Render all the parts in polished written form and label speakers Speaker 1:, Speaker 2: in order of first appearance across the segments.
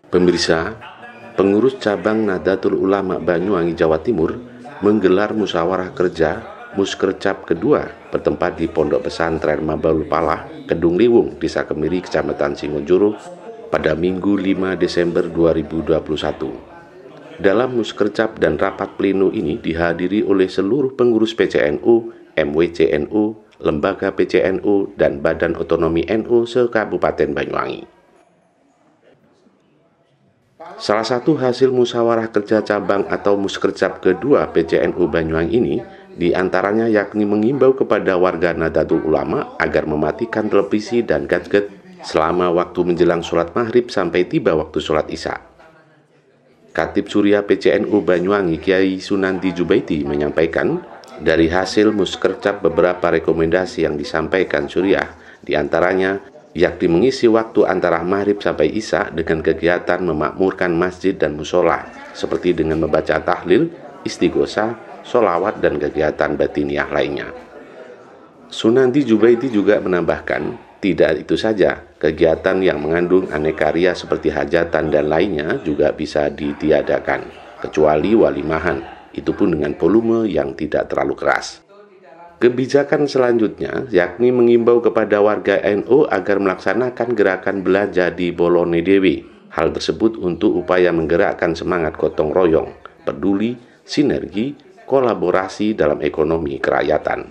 Speaker 1: Pemirsa, pengurus cabang Nahdlatul Ulama Banyuwangi, Jawa Timur menggelar musyawarah kerja Muskercap kedua bertempat di Pondok Pesantren Mabaul Palah, Kedung Liwung, Desa Kemiri, Kecamatan Singonjuru pada Minggu 5 Desember 2021. Dalam Muskercap dan rapat pleno ini dihadiri oleh seluruh pengurus PCNU, MWCNU, Lembaga PCNU, dan Badan Otonomi NU se-Kabupaten Banyuwangi. Salah satu hasil musyawarah kerja cabang atau Muskercap kedua PCNU Banyuwangi ini diantaranya yakni mengimbau kepada warga Nahdlatul Ulama agar mematikan televisi dan gadget selama waktu menjelang sholat maghrib sampai tiba waktu sholat isya. Khatib Surya PCNU Banyuwangi Kiai Sunanti Jubaidi menyampaikan dari hasil Muskercap beberapa rekomendasi yang disampaikan Surya diantaranya yakni mengisi waktu antara maghrib sampai isya dengan kegiatan memakmurkan masjid dan musola seperti dengan membaca tahlil, istighosah, sholawat, dan kegiatan batiniah lainnya. Sunanti Jubaidi juga menambahkan, tidak itu saja, kegiatan yang mengandung aneka ria seperti hajatan dan lainnya juga bisa ditiadakan, kecuali walimahan, itu pun dengan volume yang tidak terlalu keras. Kebijakan selanjutnya yakni mengimbau kepada warga NU agar melaksanakan gerakan belanja di Bolone Dewi. Hal tersebut untuk upaya menggerakkan semangat gotong royong, peduli, sinergi, kolaborasi dalam ekonomi kerakyatan.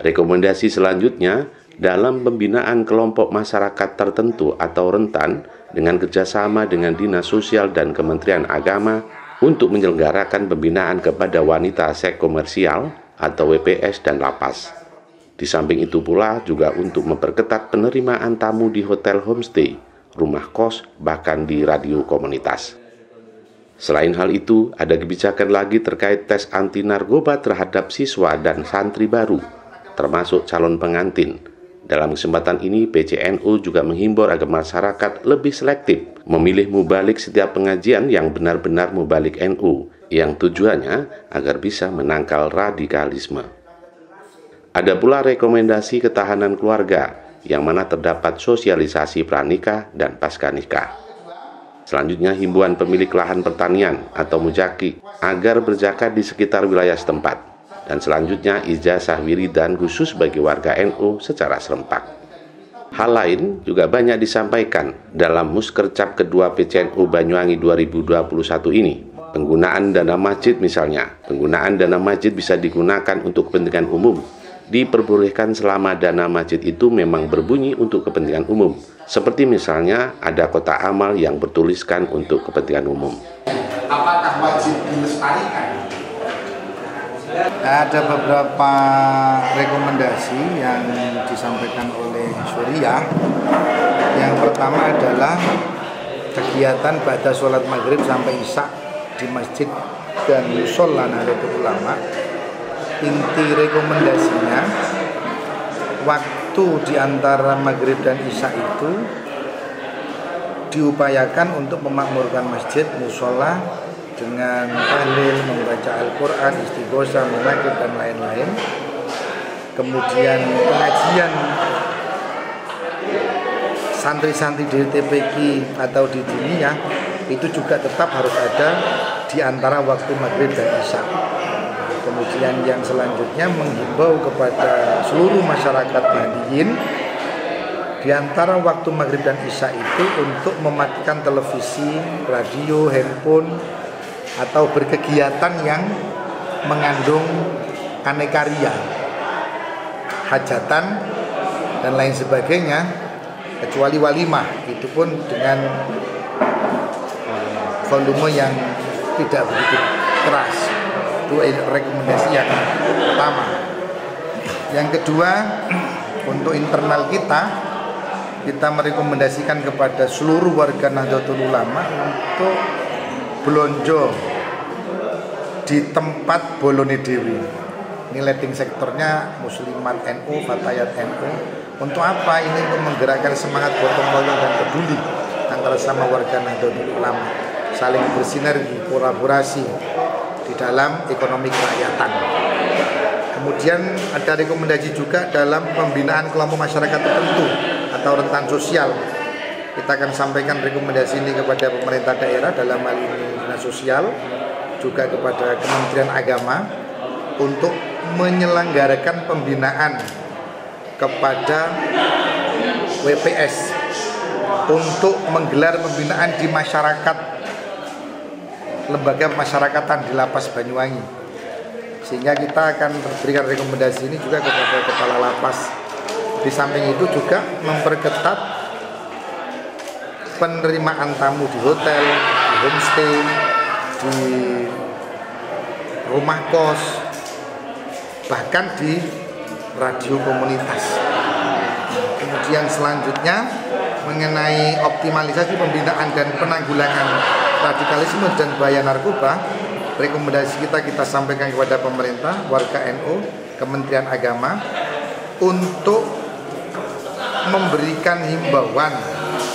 Speaker 1: Rekomendasi selanjutnya dalam pembinaan kelompok masyarakat tertentu atau rentan dengan kerjasama dengan Dinas Sosial dan Kementerian Agama untuk menyelenggarakan pembinaan kepada wanita seks komersial atau WPS dan lapas. Di samping itu pula juga untuk memperketat penerimaan tamu di hotel homestay, rumah kos, bahkan di radio komunitas. Selain hal itu, ada kebijakan lagi terkait tes anti narkoba terhadap siswa dan santri baru, termasuk calon pengantin. Dalam kesempatan ini, PCNU juga menghimbau agar masyarakat lebih selektif memilih mubalik setiap pengajian yang benar-benar mubalik NU, yang tujuannya agar bisa menangkal radikalisme. Ada pula rekomendasi ketahanan keluarga, yang mana terdapat sosialisasi pranikah dan pasca nikah. Selanjutnya, himbauan pemilik lahan pertanian atau mujaki agar berzakat di sekitar wilayah setempat. Dan selanjutnya, ijazah wiridan khusus bagi warga NU secara serempak. Hal lain juga banyak disampaikan dalam Muskercap kedua PCNU Banyuwangi 2021 ini. Penggunaan dana masjid misalnya, penggunaan dana masjid bisa digunakan untuk kepentingan umum. Diperbolehkan selama dana masjid itu memang berbunyi untuk kepentingan umum. Seperti misalnya ada kotak amal yang bertuliskan untuk kepentingan umum.
Speaker 2: Apakah wajib dilestarikan?
Speaker 3: Ada beberapa rekomendasi yang disampaikan oleh Surya. Yang pertama adalah kegiatan ba'da sholat maghrib sampai isya di masjid dan musola Nahdlatul Ulama. Inti rekomendasinya, waktu di antara maghrib dan isya itu diupayakan untuk memakmurkan masjid, musola dengan tahlil, membaca Al-Quran, istighosah, munajat, dan lain-lain. Kemudian pengajian santri-santri di TPQ atau di diniyah itu juga tetap harus ada di antara waktu maghrib dan isya. Kemudian yang selanjutnya menghimbau kepada seluruh masyarakat Nahdiyin di antara waktu maghrib dan isya itu untuk mematikan televisi, radio, handphone, atau berkegiatan yang mengandung aneka ria, hajatan, dan lain sebagainya, kecuali walimah, itu pun dengan volume yang tidak begitu keras. Itu rekomendasi yang pertama. Yang kedua, untuk internal kita merekomendasikan kepada seluruh warga Nahdlatul Ulama untuk belonjo di tempat Bolone Dewi. Ini leading sektornya Muslimat NU, Fatayat NU. Untuk apa? Ini untuk menggerakkan semangat gotong royong dan peduli antara sama warga Nahdlatul Ulama, saling bersinergi, kolaborasi di dalam ekonomi kerakyatan. Kemudian ada rekomendasi juga dalam pembinaan kelompok masyarakat tertentu atau atau rentan sosial. Kita akan sampaikan rekomendasi ini kepada pemerintah daerah, dalam hal ini Dinas Sosial, juga kepada Kementerian Agama untuk menyelenggarakan pembinaan kepada WPS untuk menggelar pembinaan di masyarakat, lembaga masyarakatan di Lapas Banyuwangi. Sehingga kita akan berikan rekomendasi ini juga kepada kepala lapas. Di samping itu juga memperketat penerimaan tamu di hotel, di homestay, di rumah kos, bahkan di radio komunitas. Kemudian selanjutnya mengenai optimalisasi pembinaan dan penanggulangan radikalisme dan bahaya narkoba, rekomendasi kita sampaikan kepada pemerintah, warga NU, Kementerian Agama untuk memberikan himbauan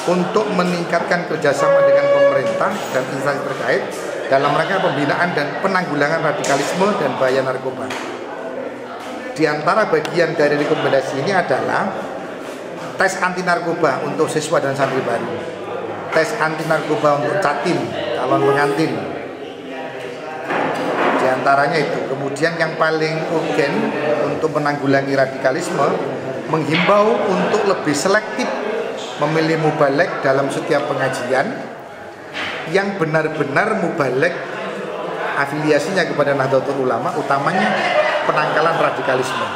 Speaker 3: untuk meningkatkan kerjasama dengan pemerintah dan instansi terkait dalam rangka pembinaan dan penanggulangan radikalisme dan bahaya narkoba. Di antara bagian dari rekomendasi ini adalah tes anti narkoba untuk siswa dan santri baru, tes anti narkoba untuk catim, calon pengantin. Di antaranya itu. Kemudian yang paling urgen untuk menanggulangi radikalisme, menghimbau untuk lebih selektif memilih mubalek dalam setiap pengajian yang benar-benar mubalek afiliasinya kepada Nahdlatul Ulama, utamanya penangkalan radikalisme.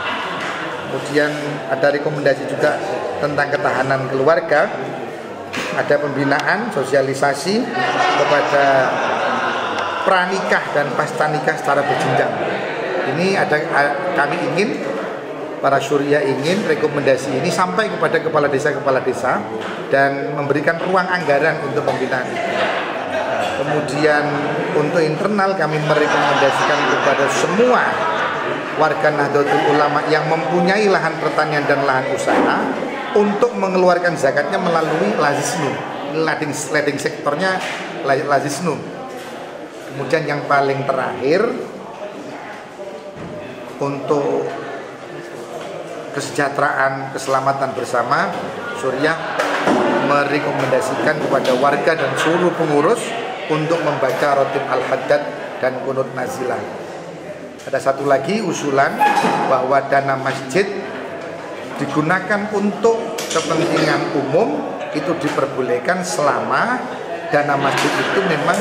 Speaker 3: Kemudian ada rekomendasi juga tentang ketahanan keluarga, ada pembinaan, sosialisasi kepada pranikah dan pasca nikah secara berjenjang. Ini kami ingin, para syuriah ingin rekomendasi ini sampai kepada kepala desa dan memberikan ruang anggaran untuk pembinaan itu. Kemudian untuk internal kami merekomendasikan kepada semua warga Nahdlatul Ulama yang mempunyai lahan pertanian dan lahan usaha untuk mengeluarkan zakatnya melalui lazisnu, lading sektornya lazisnu. Kemudian yang paling terakhir, untuk kesejahteraan, keselamatan bersama, Suriah merekomendasikan kepada warga dan seluruh pengurus untuk membaca Rotib Al-Haddad dan Qunut Nazilah. Ada satu lagi usulan bahwa dana masjid digunakan untuk kepentingan umum, itu diperbolehkan selama dana masjid itu memang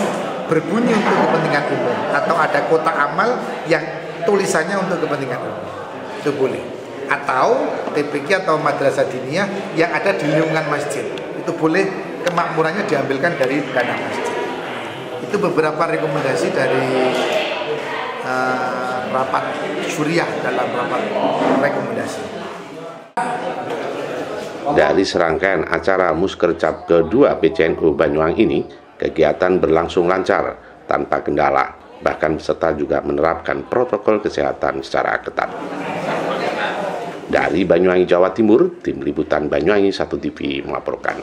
Speaker 3: berbunyi untuk kepentingan umum atau ada kotak amal yang tulisannya untuk kepentingan umum, itu boleh. Atau TPQ atau madrasah diniyah yang ada di lingkungan masjid, itu boleh kemakmurannya diambilkan dari dana masjid. Itu beberapa rekomendasi dari rapat syuriah dalam rapat rekomendasi.
Speaker 1: Dari serangkaian acara Muskercap kedua PCNU Banyuwangi ini, kegiatan berlangsung lancar tanpa kendala, bahkan peserta juga menerapkan protokol kesehatan secara ketat. Dari Banyuwangi, Jawa Timur, Tim Liputan Banyuwangi 1 TV melaporkan.